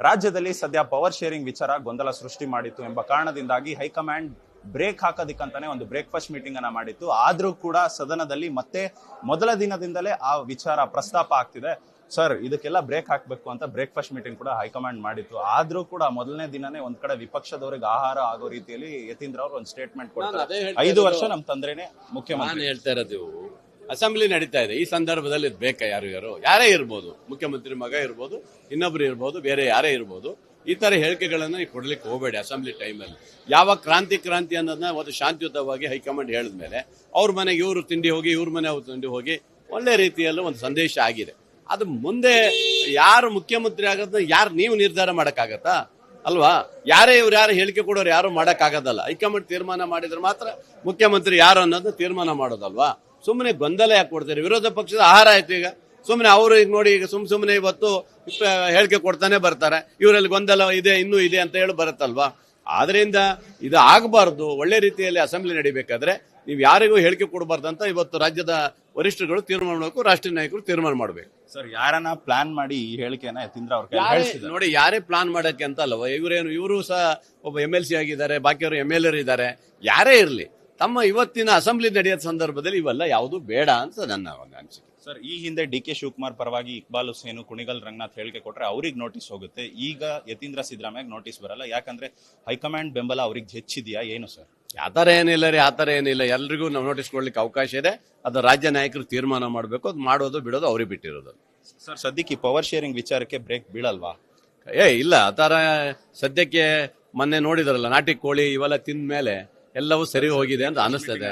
ರಾಜ್ಯದಲ್ಲಿ ಸದ್ಯ power sharing ವಿಚಾರ ಗೊಂದಲ ಸೃಷ್ಟಿ ಮಾಡಿತ್ತು ಎಂಬ ಕಾರಣದಿಂದಾಗಿ ಹೈಕಮಾಂಡ್ ಬ್ರೇಕ್ ಹಾಕೋದಿಕ್ಕಂತಾನೆ ಒಂದು ಬ್ರೇಕ್ಫಾಸ್ಟ್ ಮೀಟಿಂಗ್ ಅನ್ನ ಮಾಡಿತ್ತು. ಆದ್ರೂ ಕೂಡ ಸದನದಲ್ಲಿ ಮತ್ತೆ ಮೊದಲ ದಿನದಿಂದಲೇ ಆ ವಿಚಾರ ಪ್ರಸ್ತಾಪ ಆಗ್ತಿದೆ. ಸರ್, ಇದಕ್ಕೆಲ್ಲ ಬ್ರೇಕ್ ಹಾಕ್ಬೇಕು ಅಂತ ಬ್ರೇಕ್ಫಾಸ್ಟ್ ಮೀಟಿಂಗ್ ಕೂಡ ಹೈಕಮಾಂಡ್ ಮಾಡಿತ್ತು. ಆದ್ರೂ ಕೂಡ ಮೊದಲನೇ ದಿನನೇ ಒಂದ್ ಕಡೆ ವಿಪಕ್ಷದವರಿಗೆ ಆಹಾರ ಆಗೋ ರೀತಿಯಲ್ಲಿ ಯತೀಂದ್ರ ಅವರು ಒಂದು ಸ್ಟೇಟ್ಮೆಂಟ್ ಕೊಡ್ತಾರೆ. 5 ವರ್ಷ ನಮ್ ತಂದ್ರೇನೆ ಮುಖ್ಯಮಂತ್ರಿ. ಹೇಳ್ತಾ ಇರೋದು ಅಸೆಂಬ್ಲಿ ನಡೀತಾ ಇದೆ. ಈ ಸಂದರ್ಭದಲ್ಲಿ ಬೇಕಾ? ಯಾರೇ ಇರ್ಬೋದು, ಮುಖ್ಯಮಂತ್ರಿ ಮಗ ಇರ್ಬೋದು, ಇನ್ನೊಬ್ರು ಇರ್ಬೋದು, ಬೇರೆ ಯಾರೇ ಇರ್ಬೋದು. ಈ ತರ ಹೇಳಿಕೆಗಳನ್ನ ನೀವು ಕೊಡ್ಲಿಕ್ಕೆ ಹೋಗಬೇಡಿ. ಅಸೆಂಬ್ಲಿ ಟೈಮಲ್ಲಿ ಯಾವ ಕ್ರಾಂತಿ ಅನ್ನೋದನ್ನ ಒಂದು ಶಾಂತಿಯುತವಾಗಿ ಹೈಕಮಾಂಡ್ ಹೇಳಿದ್ಮೇಲೆ ಅವ್ರ ಮನೆಗೆ ಇವರು ತಿಂಡಿ ಹೋಗಿ, ಇವ್ರ ಮನೆ ಅವ್ರು ತಿಂಡಿ ಹೋಗಿ, ಒಳ್ಳೆ ರೀತಿಯಲ್ಲೂ ಒಂದು ಸಂದೇಶ ಆಗಿದೆ. ಅದು ಮುಂದೆ ಯಾರು ಮುಖ್ಯಮಂತ್ರಿ ಆಗೋದನ್ನ ಯಾರು ನೀವು ನಿರ್ಧಾರ ಮಾಡಕ್ಕಾಗತ್ತಾ? ಅಲ್ವಾ? ಯಾರು ಹೇಳಿಕೆ ಕೊಡೋರು ಯಾರು ಮಾಡಕ್ಕಾಗದಲ್ಲ. ಹೈಕಮಾಂಡ್ ತೀರ್ಮಾನ ಮಾಡಿದ್ರೆ ಮಾತ್ರ ಮುಖ್ಯಮಂತ್ರಿ ಯಾರು ಅನ್ನೋದನ್ನ ತೀರ್ಮಾನ ಮಾಡೋದಲ್ವಾ? ಸುಮ್ಮನೆ ಗೊಂದಲ ಯಾಕೆ ಕೊಡ್ತಾರೆ? ವಿರೋಧ ಪಕ್ಷದ ಆಹಾರ ಆಯ್ತು. ಈಗ ಸುಮ್ಮನೆ ಅವರು ಈಗ ನೋಡಿ, ಈಗ ಸುಮ್ಮನೆ ಇವತ್ತು ಹೇಳಿಕೆ ಕೊಡ್ತಾನೆ ಬರ್ತಾರೆ. ಇವರಲ್ಲಿ ಗೊಂದಲ ಇದೆ, ಇನ್ನೂ ಇದೆ ಅಂತ ಹೇಳಿ ಬರುತ್ತಲ್ವಾ? ಆದ್ರಿಂದ ಇದು ಆಗಬಾರ್ದು. ಒಳ್ಳೆ ರೀತಿಯಲ್ಲಿ ಅಸೆಂಬ್ಲಿ ನಡಿಬೇಕಾದ್ರೆ ನೀವು ಯಾರಿಗೂ ಹೇಳಿಕೆ ಕೊಡಬಾರ್ದಂತ ಇವತ್ತು ರಾಜ್ಯದ ವರಿಷ್ಠರುಗಳು ತೀರ್ಮಾನ ಮಾಡಬೇಕು, ರಾಷ್ಟ್ರೀಯ ನಾಯಕರು ತೀರ್ಮಾನ ಮಾಡಬೇಕು. ಸರ್, ಯಾರನ್ನ ಪ್ಲಾನ್ ಮಾಡಿ ಈ ಹೇಳಿಕೆನ ಯತೀಂದ್ರ ಅವ್ರ ನೋಡಿ, ಯಾರೇ ಪ್ಲಾನ್ ಮಾಡಕ್ಕೆ ಅಂತ ಅಲ್ವ. ಇವರು ಸಹ ಒಬ್ಬ MLC ಆಗಿದ್ದಾರೆ, ಬಾಕಿಯವರು MLA ಇದ್ದಾರೆ. ಯಾರೇ ಇರಲಿ, ತಮ್ಮ ಇವತ್ತಿನ ಅಸೆಂಬ್ಲಿ ನಡೆಯೋ ಸಂದರ್ಭದಲ್ಲಿ ಇವೆಲ್ಲ ಯಾವುದು ಬೇಡ ಅಂತ ನನ್ನ ಒಂದು ಅನಿಸಿಕೆ. ಸರ್, ಈ ಹಿಂದೆ DK ಶಿವಕುಮಾರ್ ಪರವಾಗಿ ಇಕ್ಬಾಲ್ ಹುಸೇನು, ಕುಣಿಗಲ್ ರಂಗನಾಥ್ ಹೇಳಿಕೆ ಕೊಟ್ರೆ ಅವ್ರಿಗೆ ನೋಟಿಸ್ ಹೋಗುತ್ತೆ. ಈಗ ಯತೀಂದ್ರ ಸಿದ್ದರಾಮಯ್ಯ ನೋಟಿಸ್ ಬರಲ್ಲ. ಯಾಕಂದ್ರೆ ಹೈಕಮಾಂಡ್ ಬೆಂಬಲ ಅವ್ರಿಗೆ ಹೆಚ್ಚಿದೆಯಾ ಏನು ಸರ್? ಆತರ ಏನಿಲ್ಲ ರೀ, ಆತರ ಏನಿಲ್ಲ. ಎಲ್ರಿಗೂ ನಾವು ನೋಟಿಸ್ ಕೊಡ್ಲಿಕ್ಕೆ ಅವಕಾಶ ಇದೆ. ಅದು ರಾಜ್ಯ ನಾಯಕರು ತೀರ್ಮಾನ ಮಾಡಬೇಕು. ಅದು ಮಾಡೋದು ಬಿಡೋದು ಅವ್ರಿಗೆ ಬಿಟ್ಟಿರೋದು. ಸರ್, ಸದ್ಯಕ್ಕೆ ಈ ಪವರ್ ಶೇರಿಂಗ್ ವಿಚಾರಕ್ಕೆ ಬ್ರೇಕ್ ಬೀಳಲ್ವಾ? ಇಲ್ಲ, ಆತರ ಸದ್ಯಕ್ಕೆ ಮೊನ್ನೆ ನೋಡಿದ್ರಲ್ಲ, ನಾಟಿ ಕೋಳಿ ಇವೆಲ್ಲ ತಿಂದ ಮೇಲೆ ಎಲ್ಲವೂ ಸರಿ ಹೋಗಿದೆ ಅಂತ ಅನಿಸ್ತದೆ.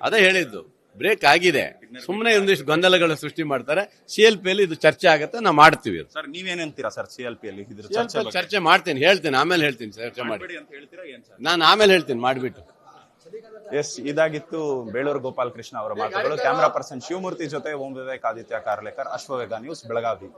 ಅದೇ ಹೇಳಿದ್ದು, ಬ್ರೇಕ್ ಆಗಿದೆ. ಸುಮ್ಮನೆ ಒಂದಿಷ್ಟು ಗೊಂದಲಗಳ ಸೃಷ್ಟಿ ಮಾಡ್ತಾರೆ. CLP ಅಲ್ಲಿ ಇದು ಚರ್ಚೆ ಆಗುತ್ತೆ, ನಾವು ಮಾಡ್ತೀವಿ. ಸರ್, ನೀವೇನಂತೀರಾ ಸರ್ CLP ಅಲ್ಲಿ ಚರ್ಚೆ ಮಾಡ್ತೀನಿ, ಹೇಳ್ತೀನಿ, ಆಮೇಲೆ ಹೇಳ್ತೀನಿ. ಚರ್ಚೆ ಮಾಡಿ ನಾನು ಆಮೇಲೆ ಹೇಳ್ತೀನಿ, ಮಾಡ್ಬಿಟ್ಟು. ಎಸ್, ಇದಾಗಿತ್ತು ಬೇಳೂರು ಗೋಪಾಲ್ ಕೃಷ್ಣ ಅವರ ಮಾತುಗಳು. ಕ್ಯಾಮರಾ ಪರ್ಸನ್ ಶಿವಮೂರ್ತಿ ಜೊತೆ ಓಂ ವಿವೇಕ್, ಆದಿತ್ಯ ಕಾರ್ಲೇಕರ್, ಅಶ್ವವೇಗ ನ್ಯೂಸ್, ಬೆಳಗಾವಿ.